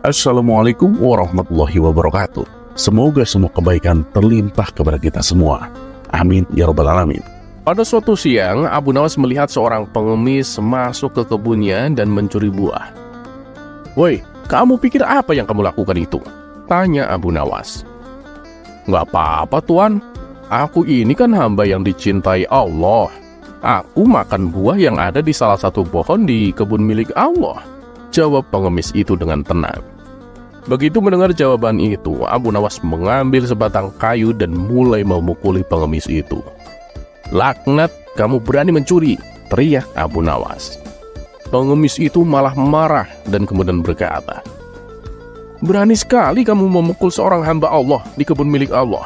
Assalamualaikum warahmatullahi wabarakatuh. Semoga semua kebaikan terlimpah kepada kita semua. Amin ya rabbal alamin. Pada suatu siang, Abu Nawas melihat seorang pengemis masuk ke kebunnya dan mencuri buah. "Woi, kamu pikir apa yang kamu lakukan itu?" tanya Abu Nawas. "Nggak apa-apa tuan, aku ini kan hamba yang dicintai Allah. Aku makan buah yang ada di salah satu pohon di kebun milik Allah," jawab pengemis itu dengan tenang. Begitu mendengar jawaban itu, Abu Nawas mengambil sebatang kayu dan mulai memukuli pengemis itu. "Laknat, kamu berani mencuri!" teriak Abu Nawas. Pengemis itu malah marah dan kemudian berkata, "Berani sekali kamu memukul seorang hamba Allah di kebun milik Allah."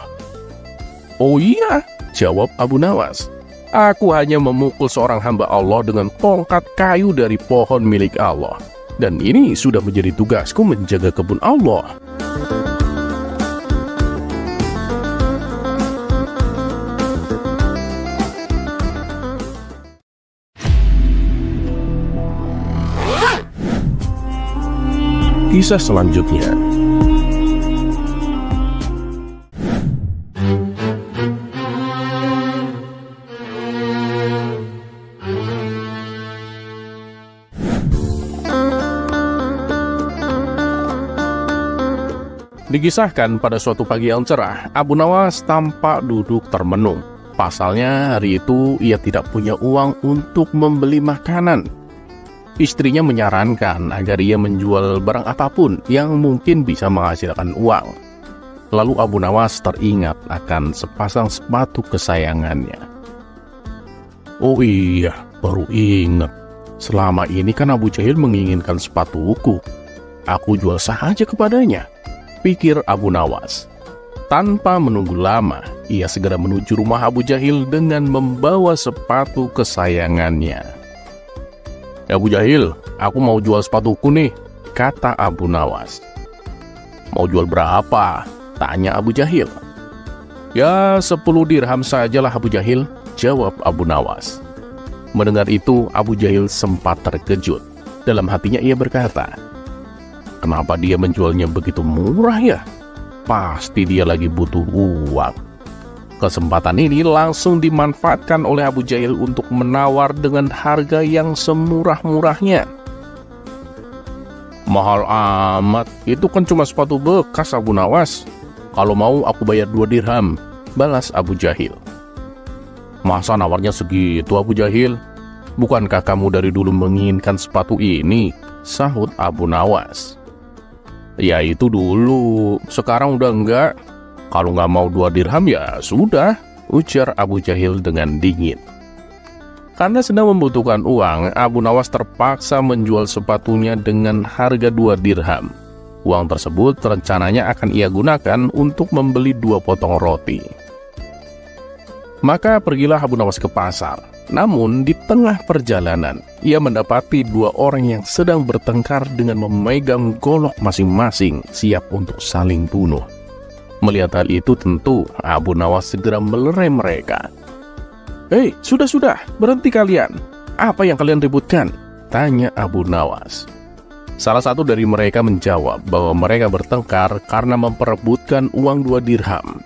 "Oh iya," jawab Abu Nawas, "aku hanya memukul seorang hamba Allah dengan tongkat kayu dari pohon milik Allah. Dan ini sudah menjadi tugasku menjaga kebun Allah." Kisah selanjutnya. Dikisahkan pada suatu pagi yang cerah, Abu Nawas tampak duduk termenung. Pasalnya hari itu ia tidak punya uang untuk membeli makanan. Istrinya menyarankan agar ia menjual barang apapun yang mungkin bisa menghasilkan uang. Lalu Abu Nawas teringat akan sepasang sepatu kesayangannya. "Oh iya, baru ingat. Selama ini kan Abu Jahil menginginkan sepatuku. Aku jual saja kepadanya," pikir Abu Nawas. Tanpa menunggu lama, ia segera menuju rumah Abu Jahil dengan membawa sepatu kesayangannya. "Abu Jahil, aku mau jual sepatuku nih," kata Abu Nawas. "Mau jual berapa?" tanya Abu Jahil. "Ya, 10 dirham sajalah Abu Jahil," jawab Abu Nawas. Mendengar itu, Abu Jahil sempat terkejut. Dalam hatinya ia berkata, "Kenapa dia menjualnya begitu murah ya? Pasti dia lagi butuh uang." Kesempatan ini langsung dimanfaatkan oleh Abu Jahil untuk menawar dengan harga yang semurah-murahnya. "Mahal amat, itu kan cuma sepatu bekas Abu Nawas. Kalau mau aku bayar 2 dirham, balas Abu Jahil. "Masa nawarnya segitu Abu Jahil? Bukankah kamu dari dulu menginginkan sepatu ini?" sahut Abu Nawas. "Ya itu dulu, sekarang udah enggak. Kalau nggak mau 2 dirham ya sudah," ujar Abu Jahil dengan dingin. Karena sedang membutuhkan uang, Abu Nawas terpaksa menjual sepatunya dengan harga 2 dirham. Uang tersebut rencananya akan ia gunakan untuk membeli 2 potong roti. Maka pergilah Abu Nawas ke pasar. Namun di tengah perjalanan, ia mendapati 2 orang yang sedang bertengkar dengan memegang golok masing-masing, siap untuk saling bunuh. Melihat hal itu tentu Abu Nawas segera melerai mereka. "Hei, sudah, berhenti kalian. Apa yang kalian ributkan?" tanya Abu Nawas. Salah satu dari mereka menjawab bahwa mereka bertengkar karena memperebutkan uang 2 dirham.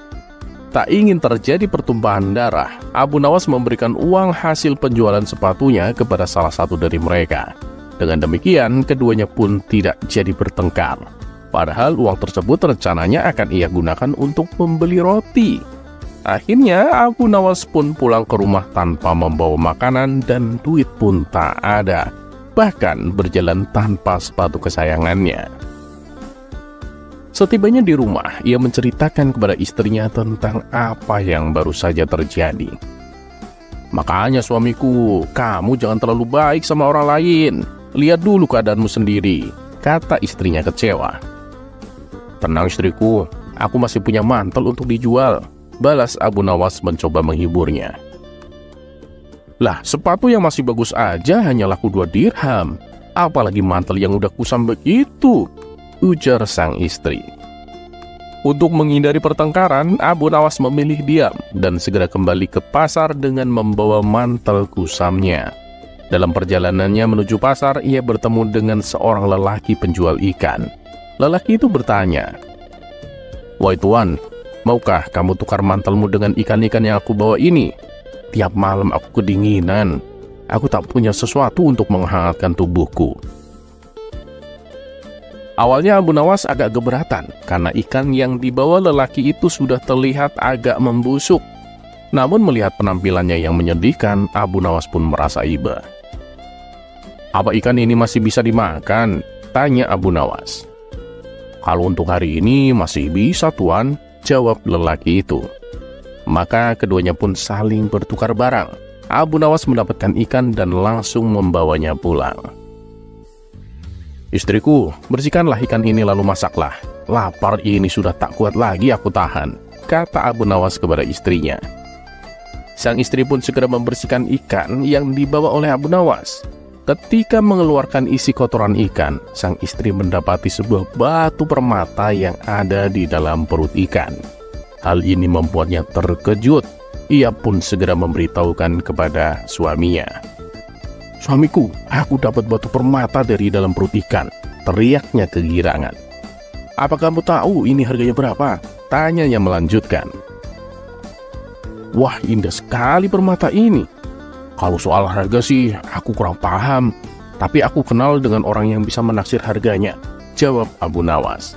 Tak ingin terjadi pertumpahan darah, Abu Nawas memberikan uang hasil penjualan sepatunya kepada salah satu dari mereka. Dengan demikian, keduanya pun tidak jadi bertengkar. Padahal uang tersebut rencananya akan ia gunakan untuk membeli roti. Akhirnya Abu Nawas pun pulang ke rumah tanpa membawa makanan dan duit pun tak ada. Bahkan berjalan tanpa sepatu kesayangannya. Setibanya di rumah, ia menceritakan kepada istrinya tentang apa yang baru saja terjadi. "Makanya suamiku, kamu jangan terlalu baik sama orang lain. Lihat dulu keadaanmu sendiri," kata istrinya kecewa. "Tenang istriku, aku masih punya mantel untuk dijual," balas Abu Nawas mencoba menghiburnya. "Lah, sepatu yang masih bagus aja hanya laku 2 dirham. Apalagi mantel yang udah kusam begitu," ujar sang istri. Untuk menghindari pertengkaran, Abu Nawas memilih diam dan segera kembali ke pasar dengan membawa mantel kusamnya. Dalam perjalanannya menuju pasar, ia bertemu dengan seorang lelaki penjual ikan. Lelaki itu bertanya, "Wahai tuan, maukah kamu tukar mantelmu dengan ikan-ikan yang aku bawa ini? Tiap malam aku kedinginan. Aku tak punya sesuatu untuk menghangatkan tubuhku." Awalnya Abu Nawas agak keberatan karena ikan yang dibawa lelaki itu sudah terlihat agak membusuk. Namun melihat penampilannya yang menyedihkan, Abu Nawas pun merasa iba. "Apa ikan ini masih bisa dimakan?" tanya Abu Nawas. "Kalau untuk hari ini masih bisa, tuan," jawab lelaki itu. Maka keduanya pun saling bertukar barang. Abu Nawas mendapatkan ikan dan langsung membawanya pulang. "Istriku, bersihkanlah ikan ini lalu masaklah. Lapar ini sudah tak kuat lagi aku tahan," kata Abu Nawas kepada istrinya. Sang istri pun segera membersihkan ikan yang dibawa oleh Abu Nawas. Ketika mengeluarkan isi kotoran ikan, sang istri mendapati sebuah batu permata yang ada di dalam perut ikan. Hal ini membuatnya terkejut. Ia pun segera memberitahukan kepada suaminya. "Suamiku, aku dapat batu permata dari dalam perut ikan," teriaknya kegirangan. "Apa kamu tahu ini harganya berapa?" tanyanya melanjutkan. "Wah, indah sekali permata ini. Kalau soal harga sih, aku kurang paham. Tapi aku kenal dengan orang yang bisa menaksir harganya," jawab Abu Nawas.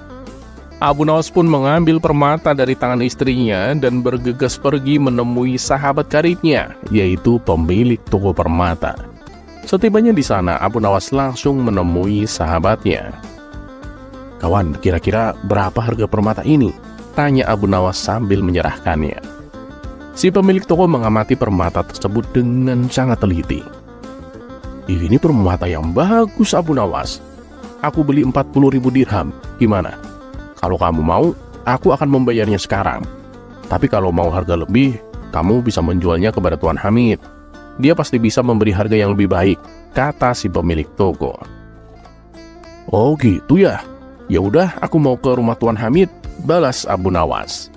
Abu Nawas pun mengambil permata dari tangan istrinya dan bergegas pergi menemui sahabat karibnya, yaitu pemilik toko permata. Setibanya di sana, Abu Nawas langsung menemui sahabatnya. "Kawan, kira-kira berapa harga permata ini?" tanya Abu Nawas sambil menyerahkannya. Si pemilik toko mengamati permata tersebut dengan sangat teliti. "Ini permata yang bagus, Abu Nawas. Aku beli 40.000 dirham. Gimana? Kalau kamu mau, aku akan membayarnya sekarang. Tapi kalau mau harga lebih, kamu bisa menjualnya kepada Tuan Hamid. Dia pasti bisa memberi harga yang lebih baik," kata si pemilik toko. "Oh gitu ya? Ya udah, aku mau ke rumah Tuan Hamid," balas Abu Nawas.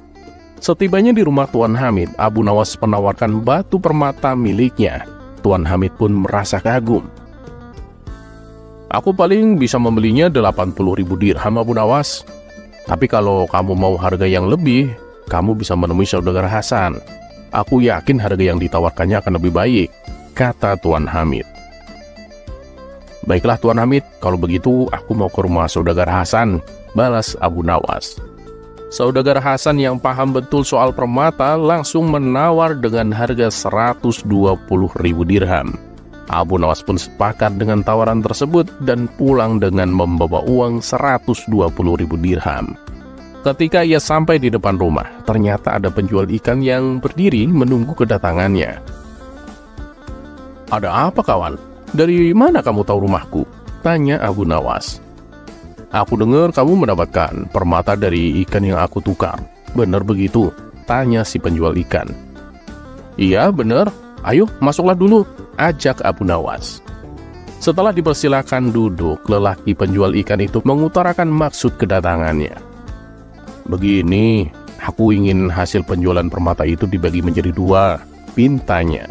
Setibanya di rumah Tuan Hamid, Abu Nawas menawarkan batu permata miliknya. Tuan Hamid pun merasa kagum. "Aku paling bisa membelinya 80.000 dirham, Abu Nawas. Tapi kalau kamu mau harga yang lebih, kamu bisa menemui Saudagar Hasan. Aku yakin harga yang ditawarkannya akan lebih baik," kata Tuan Hamid. "Baiklah Tuan Hamid, kalau begitu aku mau ke rumah Saudagar Hasan," balas Abu Nawas. Saudagar Hasan yang paham betul soal permata langsung menawar dengan harga 120.000 dirham. Abu Nawas pun sepakat dengan tawaran tersebut dan pulang dengan membawa uang 120.000 dirham. Ketika ia sampai di depan rumah, ternyata ada penjual ikan yang berdiri menunggu kedatangannya. "Ada apa kawan? Dari mana kamu tahu rumahku?" tanya Abu Nawas. "Aku dengar kamu mendapatkan permata dari ikan yang aku tukar. Benar begitu?" tanya si penjual ikan. "Iya benar, ayo masuklah dulu," ajak Abu Nawas. Setelah dipersilakan duduk, lelaki penjual ikan itu mengutarakan maksud kedatangannya. "Begini, aku ingin hasil penjualan permata itu dibagi menjadi 2, pintanya.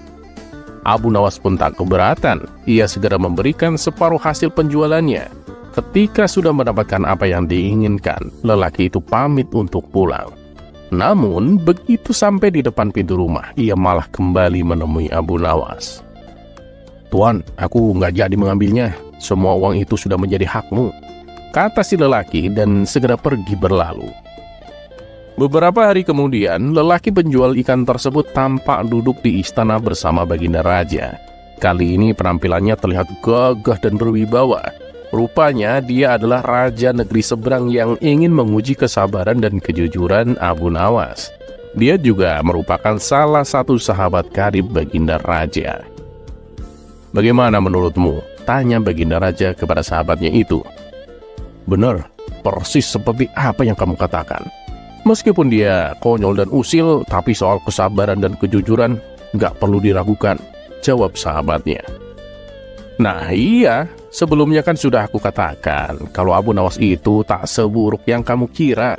Abu Nawas pun tak keberatan. Ia segera memberikan separuh hasil penjualannya. Ketika sudah mendapatkan apa yang diinginkan, lelaki itu pamit untuk pulang. Namun, begitu sampai di depan pintu rumah, ia malah kembali menemui Abu Nawas. "Tuan, aku nggak jadi mengambilnya. Semua uang itu sudah menjadi hakmu," kata si lelaki dan segera pergi berlalu. Beberapa hari kemudian, lelaki penjual ikan tersebut tampak duduk di istana bersama Baginda Raja. Kali ini penampilannya terlihat gagah dan berwibawa. Rupanya dia adalah raja negeri seberang yang ingin menguji kesabaran dan kejujuran Abu Nawas. Dia juga merupakan salah satu sahabat karib Baginda Raja. "Bagaimana menurutmu?" tanya Baginda Raja kepada sahabatnya itu. "Benar, persis seperti apa yang kamu katakan. Meskipun dia konyol dan usil, tapi soal kesabaran dan kejujuran nggak perlu diragukan," jawab sahabatnya. "Nah iya, sebelumnya kan sudah aku katakan kalau Abu Nawas itu tak seburuk yang kamu kira.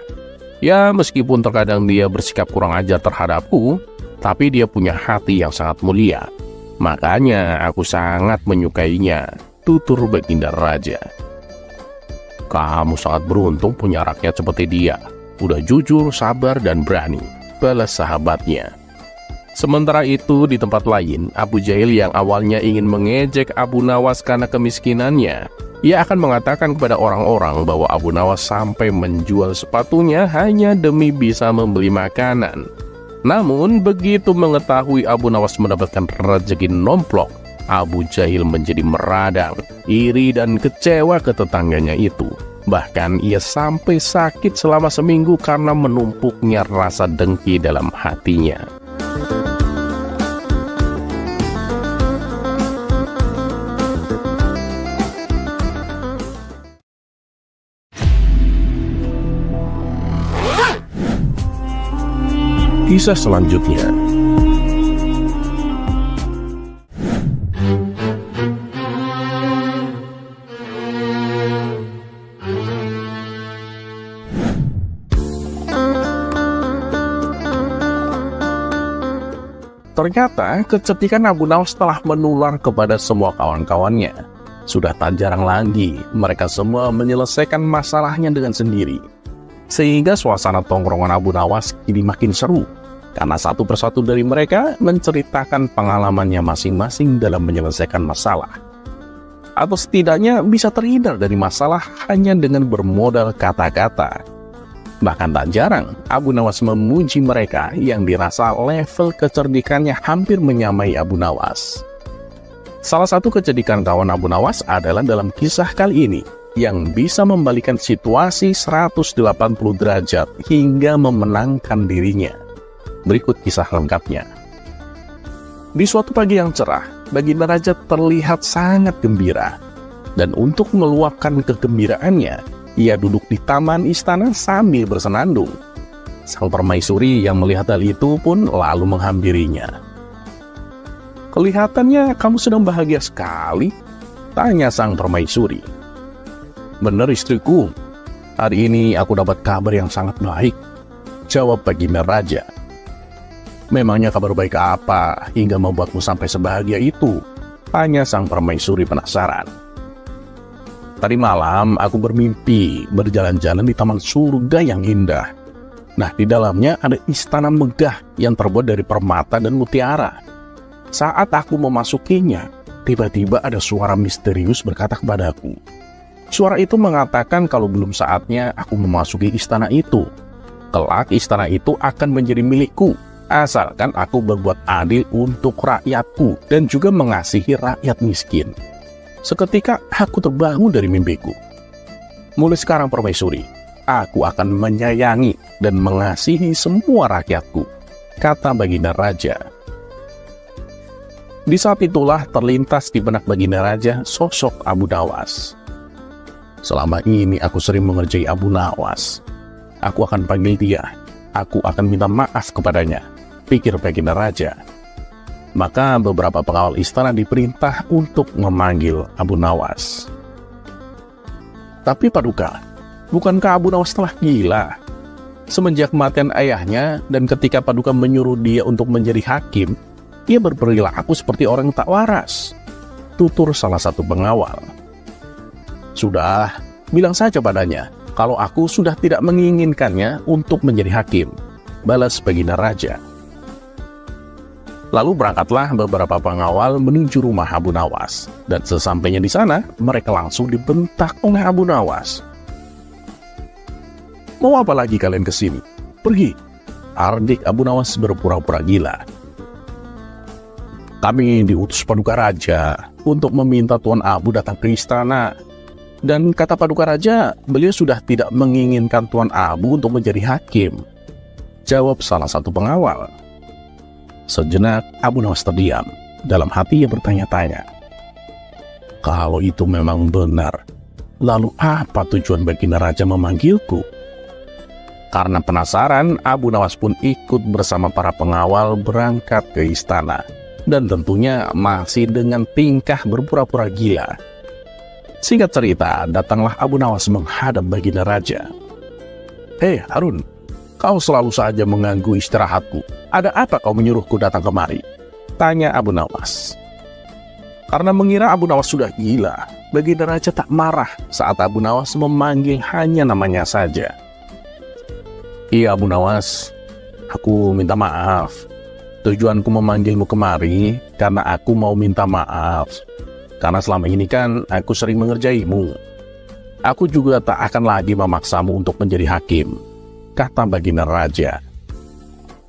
Ya meskipun terkadang dia bersikap kurang ajar terhadapku, tapi dia punya hati yang sangat mulia. Makanya aku sangat menyukainya," tutur Baginda Raja. Kamu sangat beruntung punya rakyat seperti dia. Udah jujur, sabar, dan berani, balas sahabatnya. Sementara itu, di tempat lain, Abu Jahil yang awalnya ingin mengejek Abu Nawas karena kemiskinannya, ia akan mengatakan kepada orang-orang bahwa Abu Nawas sampai menjual sepatunya hanya demi bisa membeli makanan. Namun, begitu mengetahui Abu Nawas mendapatkan rezeki nomplok, Abu Jahil menjadi meradang, iri dan kecewa ke tetangganya itu. Bahkan ia sampai sakit selama seminggu karena menumpuknya rasa dengki dalam hatinya. Kisah selanjutnya. Ternyata kecerdikan Abu Nawas telah menular kepada semua kawan-kawannya. Sudah tak jarang lagi mereka semua menyelesaikan masalahnya dengan sendiri. Sehingga suasana tongkrongan Abu Nawas kini makin seru, karena satu persatu dari mereka menceritakan pengalamannya masing-masing dalam menyelesaikan masalah. Atau setidaknya bisa terhindar dari masalah hanya dengan bermodal kata-kata. Bahkan tak jarang Abu Nawas memuji mereka yang dirasa level kecerdikannya hampir menyamai Abu Nawas. Salah satu kecerdikan kawan Abu Nawas adalah dalam kisah kali ini, yang bisa membalikan situasi 180 derajat hingga memenangkan dirinya. Berikut kisah lengkapnya. Di suatu pagi yang cerah, Baginda Raja terlihat sangat gembira. Dan untuk meluapkan kegembiraannya, ia duduk di taman istana sambil bersenandung. Sang permaisuri yang melihat hal itu pun lalu menghampirinya. "Kelihatannya kamu sedang bahagia sekali," tanya sang permaisuri. "Benar istriku, hari ini aku dapat kabar yang sangat baik," jawab Baginda Raja. "Memangnya kabar baik apa hingga membuatmu sampai sebahagia itu?" tanya sang permaisuri penasaran. "Tadi malam aku bermimpi berjalan-jalan di taman surga yang indah. Nah, di dalamnya ada istana megah yang terbuat dari permata dan mutiara. Saat aku memasukinya, tiba-tiba ada suara misterius berkata kepadaku. Suara itu mengatakan kalau belum saatnya aku memasuki istana itu. Kelak istana itu akan menjadi milikku, asalkan aku berbuat adil untuk rakyatku dan juga mengasihi rakyat miskin." Seketika aku terbangun dari mimpiku. "Mulai sekarang permaisuri, aku akan menyayangi dan mengasihi semua rakyatku," kata Baginda Raja. Di saat itulah terlintas di benak Baginda Raja sosok Abu Nawas. "Selama ini aku sering mengerjai Abu Nawas. Aku akan panggil dia. Aku akan minta maaf kepadanya," pikir Baginda Raja. Maka beberapa pengawal istana diperintah untuk memanggil Abu Nawas. "Tapi Paduka, bukankah Abu Nawas telah gila? Semenjak kematian ayahnya dan ketika Paduka menyuruh dia untuk menjadi hakim, ia berperilaku seperti orang tak waras," tutur salah satu pengawal. "Sudah, bilang saja padanya kalau aku sudah tidak menginginkannya untuk menjadi hakim," balas Baginda Raja. Lalu berangkatlah beberapa pengawal menuju rumah Abu Nawas, dan sesampainya di sana mereka langsung dibentak oleh Abu Nawas. "Mau apa lagi kalian kesini? Pergi!" ardik Abu Nawas berpura-pura gila. "Kami diutus Paduka Raja untuk meminta Tuan Abu datang ke istana. Dan kata Paduka Raja, beliau sudah tidak menginginkan Tuan Abu untuk menjadi hakim," jawab salah satu pengawal. Sejenak Abu Nawas terdiam. Dalam hati ia bertanya-tanya, "Kalau itu memang benar, lalu apa tujuan Baginda Raja memanggilku?" Karena penasaran, Abu Nawas pun ikut bersama para pengawal berangkat ke istana. Dan tentunya masih dengan tingkah berpura-pura gila. Singkat cerita, datanglah Abu Nawas menghadap Baginda Raja. "Hei Harun, kau selalu saja mengganggu istirahatku. Ada apa kau menyuruhku datang kemari?" tanya Abu Nawas. Karena mengira Abu Nawas sudah gila, Baginda Raja tak marah saat Abu Nawas memanggil hanya namanya saja. Iya Abu Nawas, aku minta maaf. Tujuanku memanggilmu kemari karena aku mau minta maaf. Karena selama ini kan aku sering mengerjaimu. Aku juga tak akan lagi memaksamu untuk menjadi hakim, kata Baginda Raja.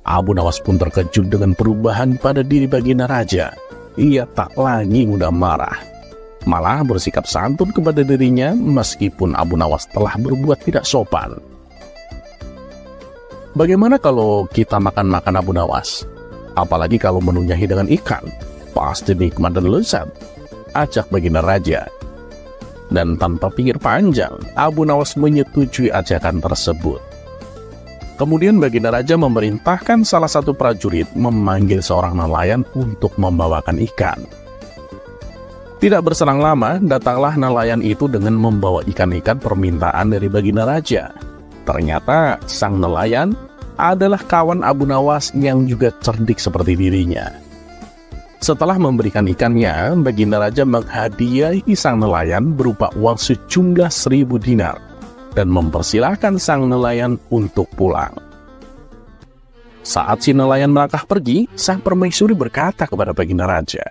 Abu Nawas pun terkejut dengan perubahan pada diri Baginda Raja. Ia tak lagi mudah marah, malah bersikap santun kepada dirinya meskipun Abu Nawas telah berbuat tidak sopan. Bagaimana kalau kita makan-makan Abu Nawas? Apalagi kalau menunya hidangan ikan, pasti nikmat dan lezat, ajak Baginda Raja. Dan tanpa pikir panjang, Abu Nawas menyetujui ajakan tersebut. Kemudian Baginda Raja memerintahkan salah satu prajurit memanggil seorang nelayan untuk membawakan ikan. Tidak berselang lama, datanglah nelayan itu dengan membawa ikan-ikan permintaan dari Baginda Raja. Ternyata sang nelayan adalah kawan Abu Nawas yang juga cerdik seperti dirinya. Setelah memberikan ikannya, Baginda Raja menghadiahi sang nelayan berupa uang sejumlah 1.000 dinar dan mempersilahkan sang nelayan untuk pulang. Saat si nelayan melangkah pergi, sang permaisuri berkata kepada Baginda Raja,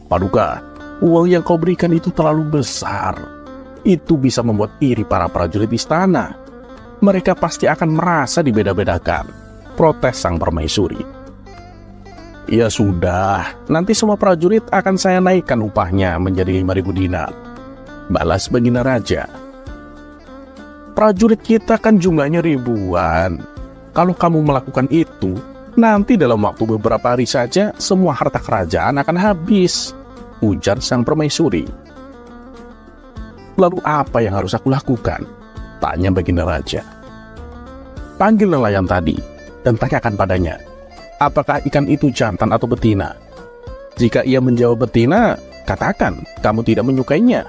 "Paduka, uang yang kau berikan itu terlalu besar. Itu bisa membuat iri para prajurit istana. Mereka pasti akan merasa dibeda-bedakan," protes sang permaisuri. "Ya sudah, nanti semua prajurit akan saya naikkan upahnya menjadi 5.000 dinar," balas Baginda Raja. "Prajurit kita kan jumlahnya ribuan. Kalau kamu melakukan itu, nanti dalam waktu beberapa hari saja semua harta kerajaan akan habis," ujar sang permaisuri. "Lalu apa yang harus aku lakukan?" tanya Baginda Raja. "Panggil nelayan tadi dan tanyakan padanya, apakah ikan itu jantan atau betina? Jika ia menjawab betina, katakan kamu tidak menyukainya.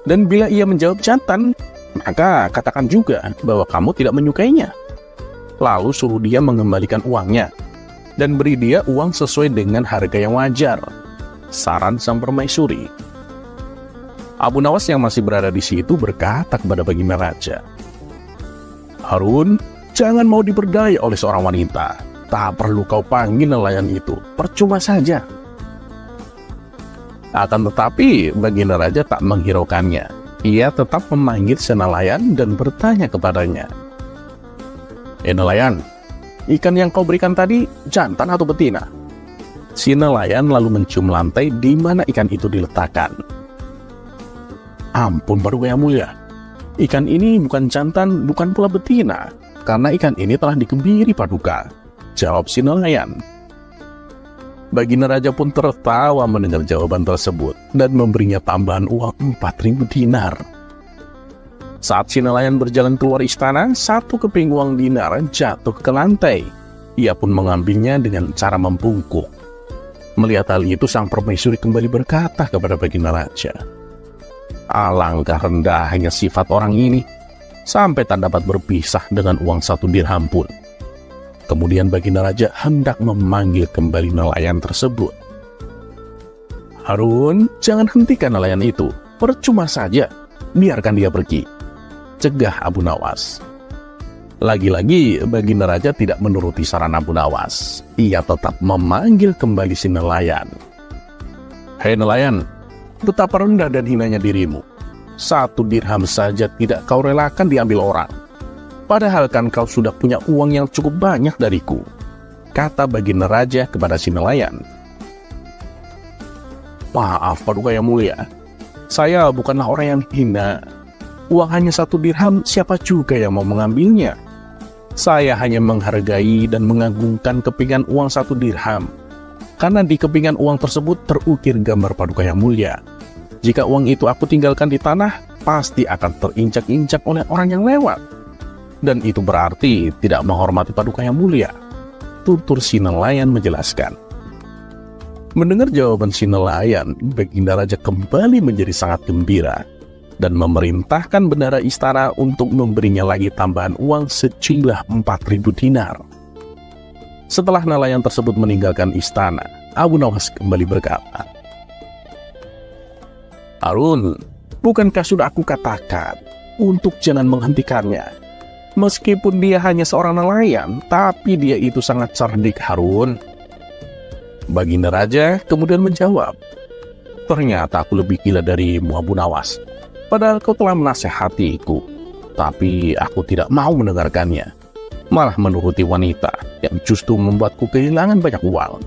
Dan bila ia menjawab jantan, maka katakan juga bahwa kamu tidak menyukainya. Lalu suruh dia mengembalikan uangnya dan beri dia uang sesuai dengan harga yang wajar," saran sang permaisuri. Abu Nawas yang masih berada di situ berkata kepada Baginda Raja, "Harun, jangan mau diperdaya oleh seorang wanita. Tak perlu kau panggil nelayan itu, percuma saja." Akan tetapi Baginda Raja tak menghiraukannya. Ia tetap memanggil si nelayan dan bertanya kepadanya, "Nelayan, ikan yang kau berikan tadi jantan atau betina?" Si nelayan lalu mencium lantai di mana ikan itu diletakkan. "Ampun Paduka yang mulia, ikan ini bukan jantan, bukan pula betina, karena ikan ini telah dikebiri Paduka," jawab si nelayan. Baginda Raja pun tertawa mendengar jawaban tersebut dan memberinya tambahan uang 4.000 dinar. Saat si nelayan berjalan keluar istana, satu keping uang dinar jatuh ke lantai. Ia pun mengambilnya dengan cara membungkuk. Melihat hal itu, sang permaisuri kembali berkata kepada Baginda Raja, "Alangkah rendahnya sifat orang ini, sampai tak dapat berpisah dengan uang 1 dirham pun." Kemudian Baginda Raja hendak memanggil kembali nelayan tersebut. "Harun, jangan hentikan nelayan itu, percuma saja, biarkan dia pergi," cegah Abu Nawas. Lagi-lagi Baginda Raja tidak menuruti saran Abu Nawas. Ia tetap memanggil kembali si nelayan. "Hei nelayan, betapa rendah dan hinanya dirimu. 1 dirham saja tidak kau relakan diambil orang. Padahal kan kau sudah punya uang yang cukup banyak dariku," kata Baginda Raja kepada si nelayan. "Maaf Paduka yang mulia, saya bukanlah orang yang hina. Uang hanya 1 dirham, siapa juga yang mau mengambilnya? Saya hanya menghargai dan mengagungkan kepingan uang 1 dirham. Karena di kepingan uang tersebut terukir gambar Paduka yang mulia. Jika uang itu aku tinggalkan di tanah, pasti akan terinjak-injak oleh orang yang lewat. Dan itu berarti tidak menghormati Paduka yang mulia," tutur si nelayan menjelaskan. Mendengar jawaban si nelayan, Baginda Raja kembali menjadi sangat gembira dan memerintahkan bendahara istana untuk memberinya lagi tambahan uang sejumlah 4.000 dinar. Setelah nelayan tersebut meninggalkan istana, Abu Nawas kembali berkata, Harun, bukankah sudah aku katakan untuk jangan menghentikannya? Meskipun dia hanya seorang nelayan, tapi dia itu sangat cerdik, Harun. Baginda Raja kemudian menjawab, ternyata aku lebih gila darimu, Abu Nawas. Padahal kau telah menasehatiku, tapi aku tidak mau mendengarkannya. Malah menuruti wanita yang justru membuatku kehilangan banyak uang.